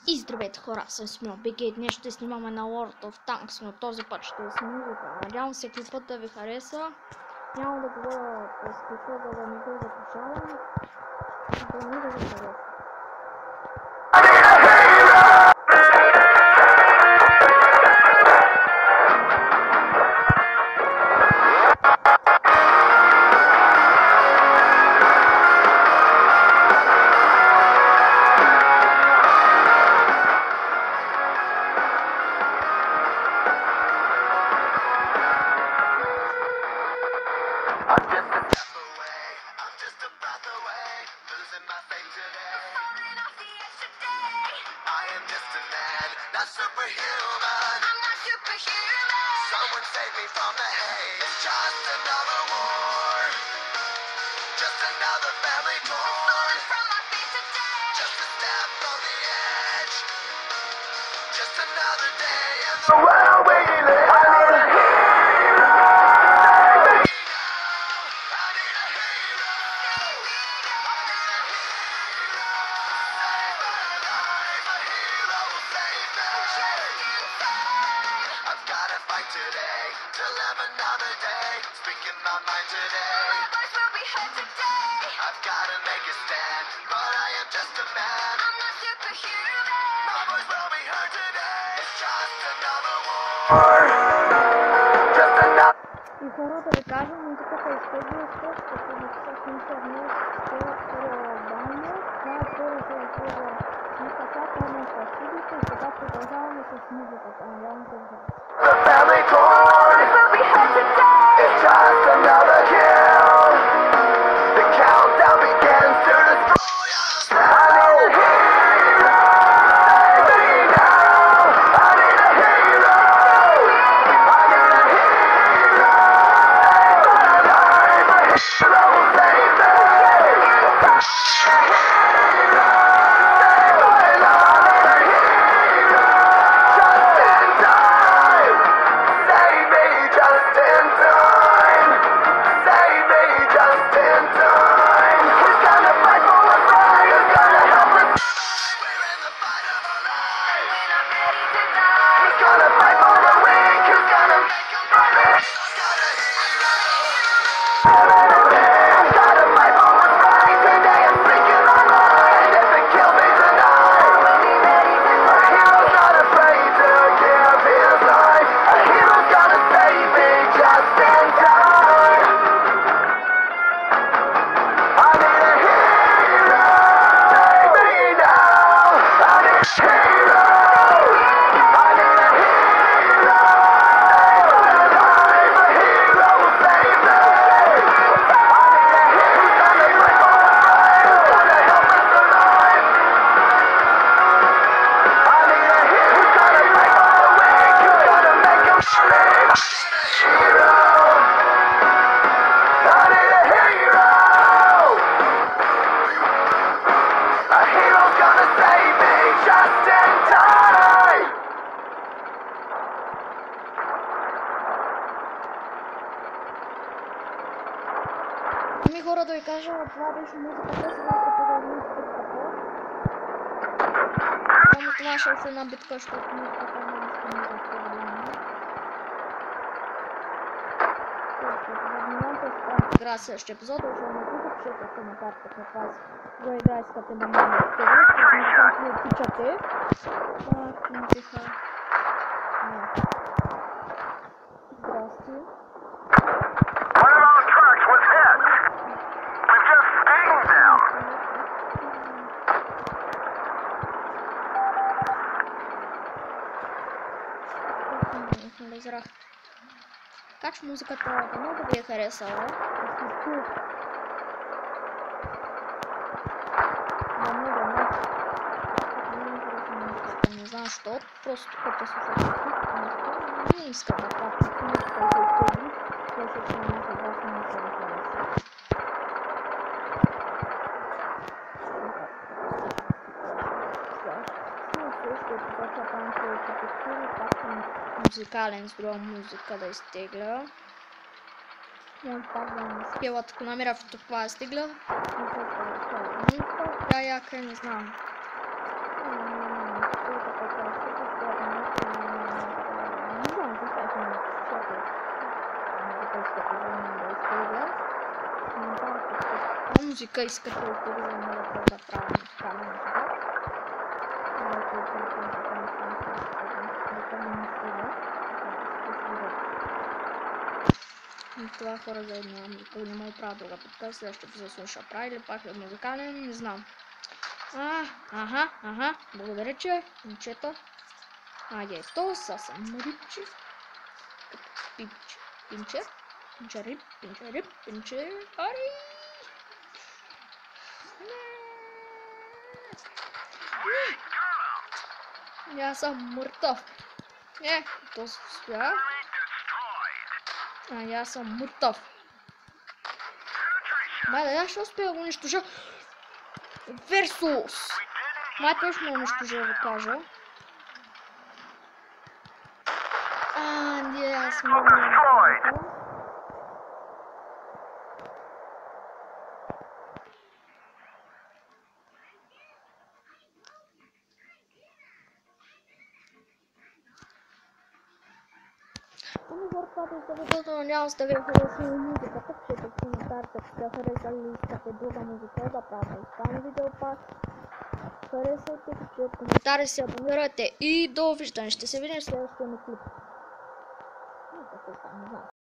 И здравейте хора, съм Смил Беги. Днес ще снимаме на World of Tanks, но този път ще е с музика. Надявам се клипът да ви хареса. Няма да говоря през клипа, за да не го запушавам. Да не да ви хареса. Not superhuman. I'm not superhuman. Someone save me from the hate. It's just another war. Just another family torn from my feet today. Just a step from the edge. Just another day in the world we live. I need a hero. Save me now. I need a hero. Save me now. I need a hero. Save my life. A hero will save me. I've gotta fight today to live another day. Speaking my mind today. My voice will be heard today. I've gotta make a stand, but I am just a man. I'm not superhuman. My voice will be heard today. It's just another war. Just another. И хора, да ви кажа, музиката е изтеглила защото написах в интернет, банда. Най-скоро се изтегля снимката, на класивите и сега продължаваме с музиката. Надявам се да. The family torn will be heard today. It's just another kill. The countdown begins to destroy us. I need a hero. Save me now. I need a hero. I need a hero. Save my life. A hero will save me. A hero. Save my life. A hero. Just in time. Save me just in time. Save me just in time. Who's gonna fight for what's right? Who's gonna help us survive? We're in the fight of our lives. We're not ready to die. Who's gonna fight for the weak? Who's gonna make them brave? I've got a hero. I've gotta fight for what's right. Today I'm speaking my mind. If it kills me tonight, we'll be ready to die. A hero's not afraid to give his life. A hero's gonna save me just in time. I need a hero. Save me now. I need a hero. I need a hero. Save my life. A hero will save me. I need a hero. Who's gonna fight for what's right? Who's gonna help us survive? I need a hero. Who's gonna fight for the weak? Who's gonna make them brave? I need a hero. I need a hero. A hero's gonna save me just in time. Ами хора, да ви кажа, това беше музиката, сега ще продължим с битката. Само това ще е една битка, защото музиката е много скъмна за това. За момента ще правим игра следващия епизод, защото не пишете, че е коментарите каква го игра искате да ме изтегли, като не знам какво обичате. Това напиха. Здрасти. One of those trucks was hit. We've just stained them. Разбрах. Така че музиката много ви е харесала. Не знам защо, просто като слушах не искам да правя музиката да изтегли, защото ще не мога да не се хареса. Музикален с друга музика да изтегля. Певат, ако намеря в това да изтегля. Тя яка, не знам. музика искате да правя музикален епизод. И това хора за една музика, няма да правя друга подкаст, следващия епизод слуша прави или пак е музикален, не знам. Благодаря, че момчета. Айде, то са съм рибче. Пинче. Ари! Не! Аз съм мъртъв. То се успя. Аз съм мъртъв. Майде, аз ще успя да го унищожа. Версус! Май точно унищожа да кажа. Не, аз мога да направя. Надявам се да ви е харесала музиката, пишете в коментарите, ако сте харесали и искате друга музика, да правя музикално видео пак. Харесайте, пишете в коментари, се абонирайте и довиждане. Ще се видим в следващия ми клип. Не знам.